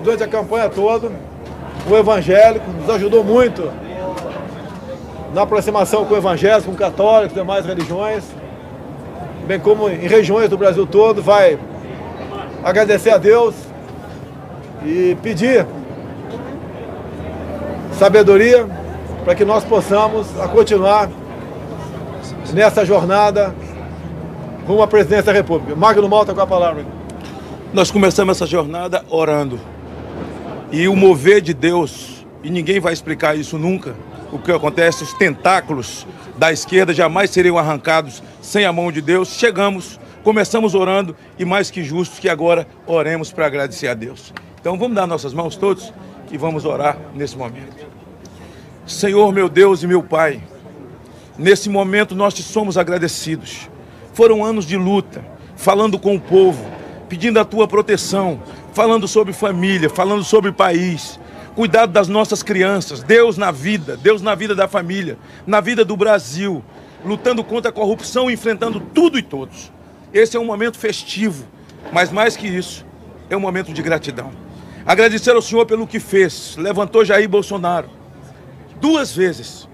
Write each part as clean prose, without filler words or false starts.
durante a campanha toda, o evangélico, nos ajudou muito na aproximação com o evangélico, com católicos, demais religiões, bem como em regiões do Brasil todo. Vai agradecer a Deus e pedir sabedoria para que nós possamos continuar nessa jornada rumo à presidência da República. Magno Malta com a palavra. Nós começamos essa jornada orando. E o mover de Deus, e ninguém vai explicar isso nunca, o que acontece, os tentáculos da esquerda jamais seriam arrancados sem a mão de Deus. Começamos orando, e mais que justo que agora oremos para agradecer a Deus. Então vamos dar nossas mãos todos e vamos orar nesse momento. Senhor, meu Deus e meu Pai, nesse momento nós te somos agradecidos. Foram anos de luta, falando com o povo, pedindo a tua proteção, falando sobre família, falando sobre país, cuidado das nossas crianças, Deus na vida da família, na vida do Brasil, lutando contra a corrupção, enfrentando tudo e todos. Esse é um momento festivo, mas mais que isso, é um momento de gratidão. Agradecer ao Senhor pelo que fez, levantou Jair Bolsonaro 2 vezes,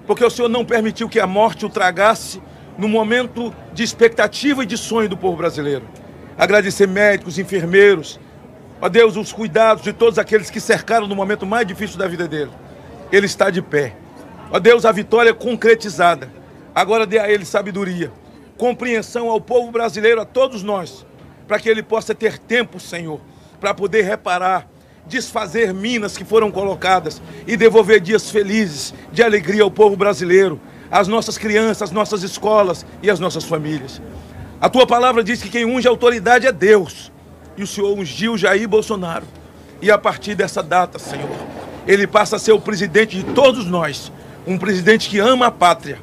porque o Senhor não permitiu que a morte o tragasse no momento de expectativa e de sonho do povo brasileiro. Agradecer médicos, enfermeiros, ó Deus, os cuidados de todos aqueles que cercaram no momento mais difícil da vida dele. Ele está de pé. Ó Deus, a vitória concretizada. Agora dê a ele sabedoria, compreensão ao povo brasileiro, a todos nós, para que ele possa ter tempo, Senhor, para poder reparar, desfazer minas que foram colocadas e devolver dias felizes, de alegria ao povo brasileiro, às nossas crianças, às nossas escolas e às nossas famílias. A tua palavra diz que quem unge a autoridade é Deus. E o Senhor ungiu Jair Bolsonaro. E a partir dessa data, Senhor, ele passa a ser o presidente de todos nós. Um presidente que ama a pátria.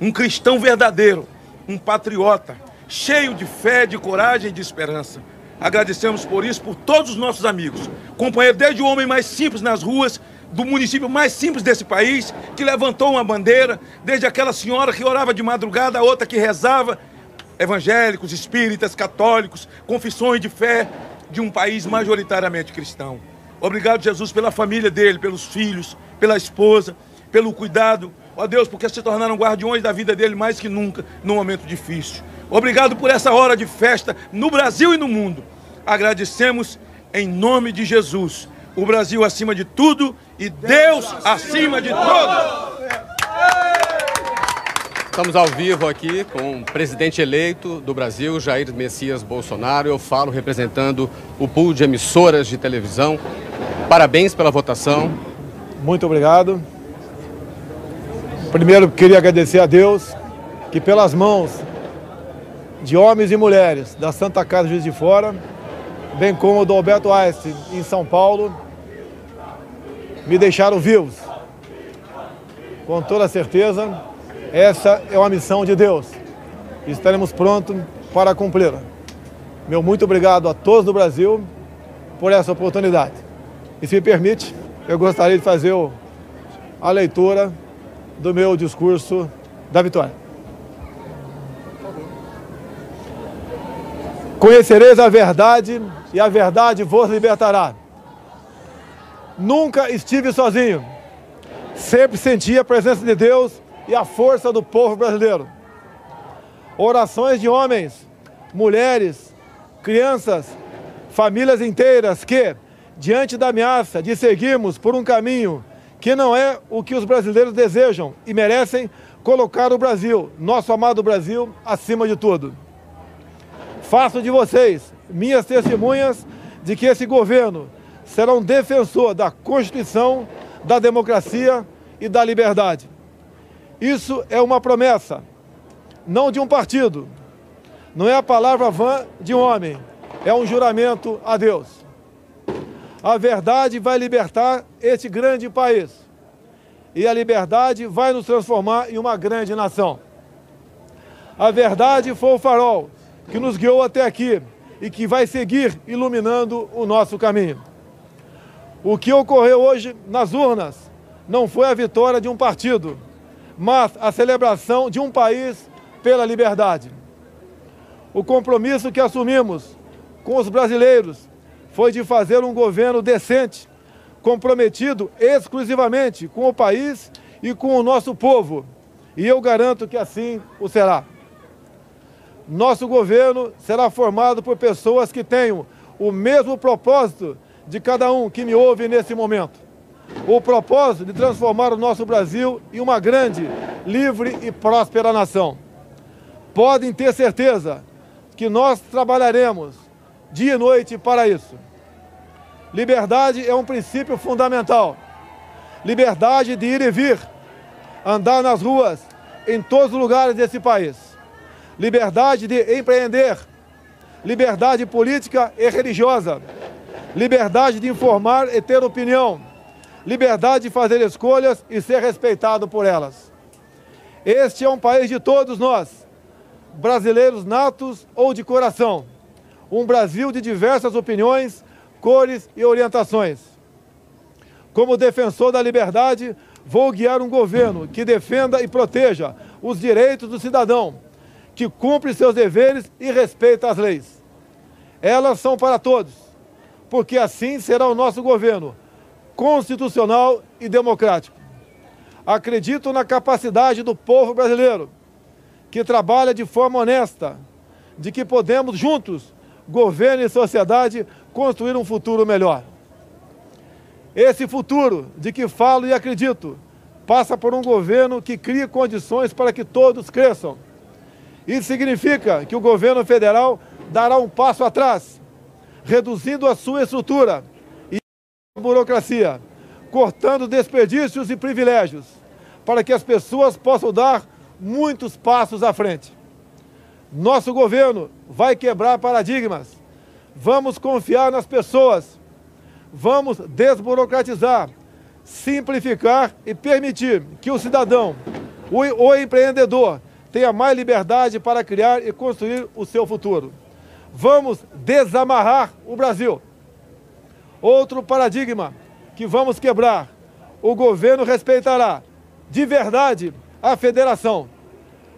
Um cristão verdadeiro. Um patriota. Cheio de fé, de coragem e de esperança. Agradecemos por isso, por todos os nossos amigos. Companheiro, desde o homem mais simples nas ruas, do município mais simples desse país, que levantou uma bandeira, desde aquela senhora que orava de madrugada, a outra que rezava, evangélicos, espíritas, católicos, confissões de fé de um país majoritariamente cristão. Obrigado, Jesus, pela família dele, pelos filhos, pela esposa, pelo cuidado. Ó Deus, porque se tornaram guardiões da vida dele mais que nunca, num momento difícil. Obrigado por essa hora de festa no Brasil e no mundo. Agradecemos em nome de Jesus. O Brasil acima de tudo e Deus acima de todos. Estamos ao vivo aqui com o presidente eleito do Brasil, Jair Messias Bolsonaro. Eu falo representando o pool de emissoras de televisão. Parabéns pela votação. Muito obrigado. Primeiro, queria agradecer a Deus que pelas mãos de homens e mulheres da Santa Casa Juiz de Fora, bem como do Alberto Einstein em São Paulo, me deixaram vivos. Com toda certeza, essa é uma missão de Deus. Estaremos prontos para cumpri-la. Meu muito obrigado a todos do Brasil por essa oportunidade. E se me permite, eu gostaria de fazer a leitura do meu discurso da vitória. Conhecereis a verdade e a verdade vos libertará. Nunca estive sozinho. Sempre senti a presença de Deus e a força do povo brasileiro. Orações de homens, mulheres, crianças, famílias inteiras que, diante da ameaça de seguirmos por um caminho que não é o que os brasileiros desejam e merecem, colocar o Brasil, nosso amado Brasil, acima de tudo. Faço de vocês minhas testemunhas de que esse governo será um defensor da Constituição, da democracia e da liberdade. Isso é uma promessa, não de um partido, não é a palavra vã de um homem, é um juramento a Deus. A verdade vai libertar este grande país e a liberdade vai nos transformar em uma grande nação. A verdade foi o farol que nos guiou até aqui e que vai seguir iluminando o nosso caminho. O que ocorreu hoje nas urnas não foi a vitória de um partido, mas a celebração de um país pela liberdade. O compromisso que assumimos com os brasileiros foi de fazer um governo decente, comprometido exclusivamente com o país e com o nosso povo. E eu garanto que assim o será. Nosso governo será formado por pessoas que tenham o mesmo propósito de cada um que me ouve nesse momento. O propósito de transformar o nosso Brasil em uma grande, livre e próspera nação. Podem ter certeza que nós trabalharemos dia e noite para isso. Liberdade é um princípio fundamental. Liberdade de ir e vir, andar nas ruas, em todos os lugares desse país. Liberdade de empreender, liberdade política e religiosa, liberdade de informar e ter opinião, liberdade de fazer escolhas e ser respeitado por elas. Este é um país de todos nós, brasileiros natos ou de coração, um Brasil de diversas opiniões, cores e orientações. Como defensor da liberdade, vou guiar um governo que defenda e proteja os direitos do cidadão, que cumpre seus deveres e respeita as leis. Elas são para todos, porque assim será o nosso governo, constitucional e democrático. Acredito na capacidade do povo brasileiro, que trabalha de forma honesta, de que podemos juntos, governo e sociedade, construir um futuro melhor. Esse futuro de que falo e acredito passa por um governo que crie condições para que todos cresçam. Isso significa que o governo federal dará um passo atrás, reduzindo a sua estrutura e a burocracia, cortando desperdícios e privilégios, para que as pessoas possam dar muitos passos à frente. Nosso governo vai quebrar paradigmas. Vamos confiar nas pessoas. Vamos desburocratizar, simplificar e permitir que o cidadão, o empreendedor, tenha mais liberdade para criar e construir o seu futuro. Vamos desamarrar o Brasil. Outro paradigma que vamos quebrar: o governo respeitará de verdade a federação.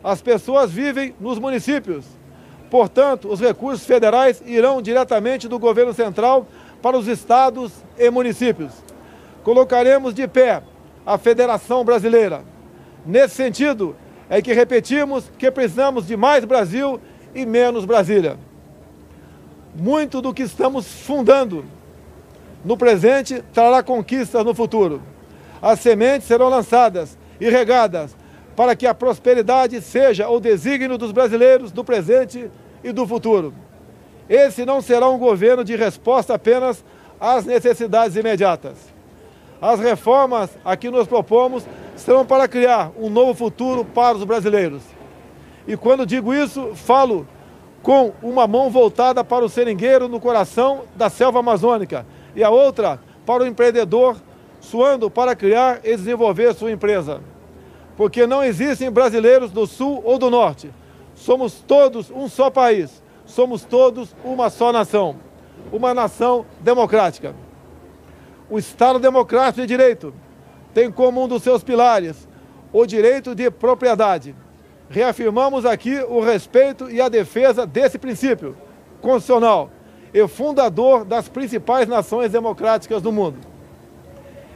As pessoas vivem nos municípios, portanto, os recursos federais irão diretamente do governo central para os estados e municípios. Colocaremos de pé a Federação Brasileira. Nesse sentido, é que repetimos que precisamos de mais Brasil e menos Brasília. Muito do que estamos fundando no presente trará conquistas no futuro. As sementes serão lançadas e regadas para que a prosperidade seja o desígnio dos brasileiros do presente e do futuro. Esse não será um governo de resposta apenas às necessidades imediatas. As reformas a que nos propomos serão para criar um novo futuro para os brasileiros. E quando digo isso, falo com uma mão voltada para o seringueiro no coração da selva amazônica e a outra para o empreendedor suando para criar e desenvolver sua empresa. Porque não existem brasileiros do Sul ou do Norte. Somos todos um só país. Somos todos uma só nação. Uma nação democrática. O Estado Democrático de Direito tem como um dos seus pilares o direito de propriedade. Reafirmamos aqui o respeito e a defesa desse princípio constitucional e fundador das principais nações democráticas do mundo.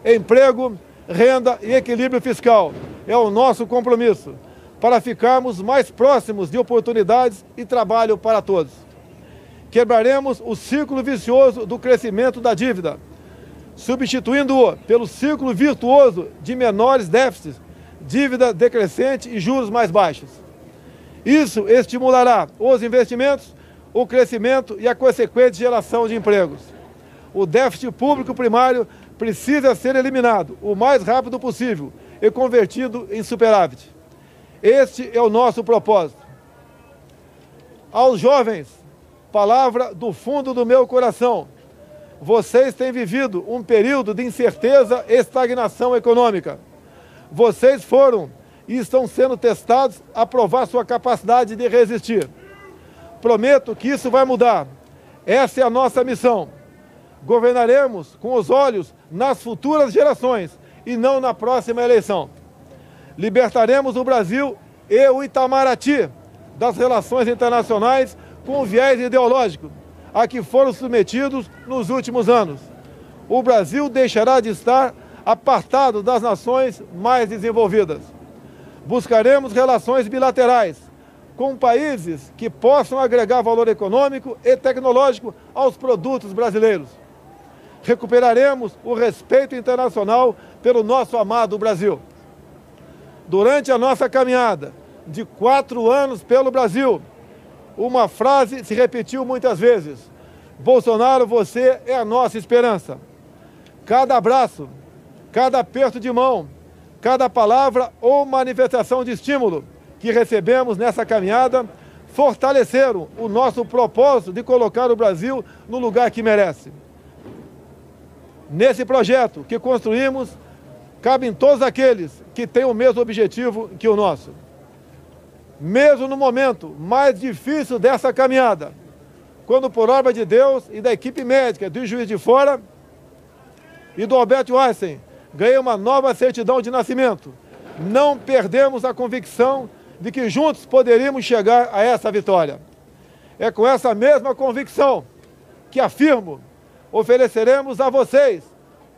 Emprego, renda e equilíbrio fiscal é o nosso compromisso para ficarmos mais próximos de oportunidades e trabalho para todos. Quebraremos o ciclo vicioso do crescimento da dívida, substituindo-o pelo ciclo virtuoso de menores déficits, dívida decrescente e juros mais baixos. Isso estimulará os investimentos, o crescimento e a consequente geração de empregos. O déficit público primário precisa ser eliminado o mais rápido possível e convertido em superávit. Este é o nosso propósito. Aos jovens, palavra do fundo do meu coração: vocês têm vivido um período de incerteza e estagnação econômica. Vocês foram e estão sendo testados a provar sua capacidade de resistir. Prometo que isso vai mudar. Essa é a nossa missão. Governaremos com os olhos nas futuras gerações e não na próxima eleição. Libertaremos o Brasil e o Itamaraty das relações internacionais com viés ideológico, a que foram submetidos nos últimos anos. O Brasil deixará de estar apartado das nações mais desenvolvidas. Buscaremos relações bilaterais com países que possam agregar valor econômico e tecnológico aos produtos brasileiros. Recuperaremos o respeito internacional pelo nosso amado Brasil. Durante a nossa caminhada de 4 anos pelo Brasil, uma frase se repetiu muitas vezes: Bolsonaro, você é a nossa esperança. Cada abraço, cada aperto de mão, cada palavra ou manifestação de estímulo que recebemos nessa caminhada fortaleceram o nosso propósito de colocar o Brasil no lugar que merece. Nesse projeto que construímos, cabem todos aqueles que têm o mesmo objetivo que o nosso. Mesmo no momento mais difícil dessa caminhada, quando por obra de Deus e da equipe médica do Juiz de Fora e do Alberto Einstein ganhei uma nova certidão de nascimento, não perdemos a convicção de que juntos poderíamos chegar a essa vitória. É com essa mesma convicção que afirmo, ofereceremos a vocês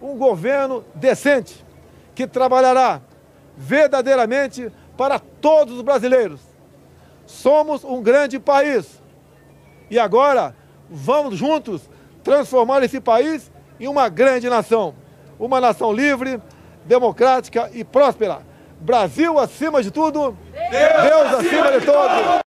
um governo decente, que trabalhará verdadeiramente para todos os brasileiros. Somos um grande país e agora vamos juntos transformar esse país em uma grande nação. Uma nação livre, democrática e próspera. Brasil acima de tudo, Deus acima de todos.